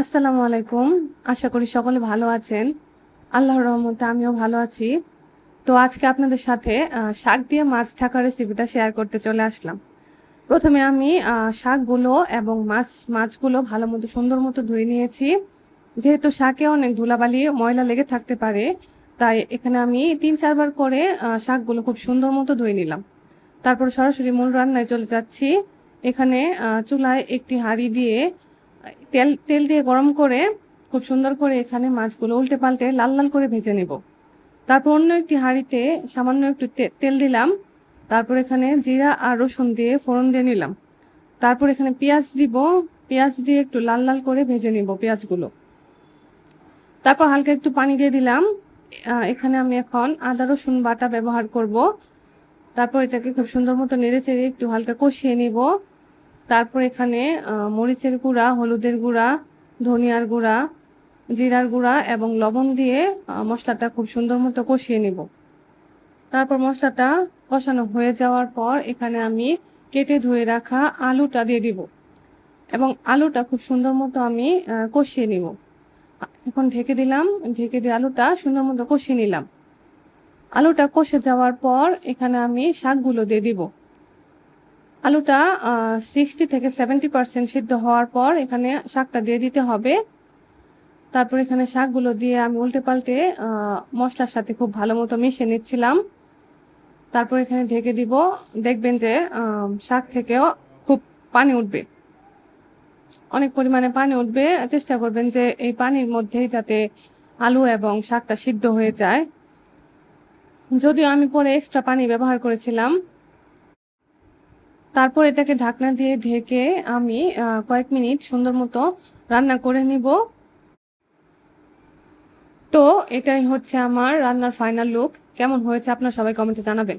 আসসালামু আলাইকুম। আশা করি সকলে ভালো আছেন। আল্লাহর রহমতে আমিও ভালো আছি। তো আজকে আপনাদের সাথে শাক দিয়ে মাছ ঢাকা রেসিপিটা শেয়ার করতে চলে আসলাম। প্রথমে আমি শাকগুলো এবং মাছগুলো ভালোমতো সুন্দর মতো ধুয়ে নিয়েছি। যেহেতু শাকে অনেক ধুলাবালি, ময়লা লেগে থাকতে পারে, তাই এখানে আমি ৩-৪ বার করে শাকগুলো খুব সুন্দর মতো ধুয়ে নিলাম। তারপর সরাসরি মূল রান্নায় চলে যাচ্ছি। এখানে চুলায় একটি হাঁড়ি দিয়ে তেল দিয়ে গরম করে খুব সুন্দর করে এখানে মাছগুলো উল্টে পাল্টে লাল লাল করে ভেজে নেব। তারপর অন্য একটি হাঁড়িতে সামান্য একটু তেল দিলাম। তারপর এখানে জিরা আর রসুন দিয়ে ফোড়ন দিয়ে নিলাম। তারপর এখানে পেঁয়াজ দিব। পেঁয়াজ দিয়ে একটু লাল লাল করে ভেজে নিব পেঁয়াজগুলো। তারপর হালকা একটু পানি দিয়ে দিলাম। এখানে আমি এখন আদা রসুন বাটা ব্যবহার করব। তারপর এটাকে খুব সুন্দর মতো নেড়ে চেড়ে একটু হালকা কষিয়ে নিব। তারপর এখানে মরিচের গুঁড়া, হলুদের গুঁড়া, ধনিয়ার গুঁড়া, জিরার গুঁড়া এবং লবণ দিয়ে মশলাটা খুব সুন্দর মতো কষিয়ে নিব। তারপর মশলাটা কষানো হয়ে যাওয়ার পর এখানে আমি কেটে ধুয়ে রাখা আলুটা দিয়ে দিব এবং আলুটা খুব সুন্দর মতো আমি কষিয়ে নিব। এখন ঢেকে দিলাম। ঢেকে দিয়ে আলুটা সুন্দর মতো কষিয়ে নিলাম। আলুটা কষে যাওয়ার পর এখানে আমি শাকগুলো দিয়ে দিব। আলুটা 60 থেকে 70% সিদ্ধ হওয়ার পর এখানে শাকটা দিয়ে দিতে হবে। তারপর এখানে শাকগুলো দিয়ে আমি উল্টে পাল্টে মশলার সাথে খুব ভালো মতো মিশিয়ে নিচ্ছিলাম। তারপর এখানে ঢেকে দিব। দেখবেন যে শাক থেকেও খুব পানি উঠবে। অনেক পরিমাণে পানি উঠবে। চেষ্টা করবেন যে এই পানির মধ্যেই যাতে আলু এবং শাকটা সিদ্ধ হয়ে যায়। যদিও আমি পরে এক্সট্রা পানি ব্যবহার করেছিলাম। তারপর এটাকে ঢাকনা দিয়ে ঢেকে আমি কয়েক মিনিট সুন্দর মতো রান্না করে নিব। তো এটাই হচ্ছে আমার রান্নার ফাইনাল লুক। কেমন হয়েছে আপনারা সবাই কমেন্টে জানাবেন।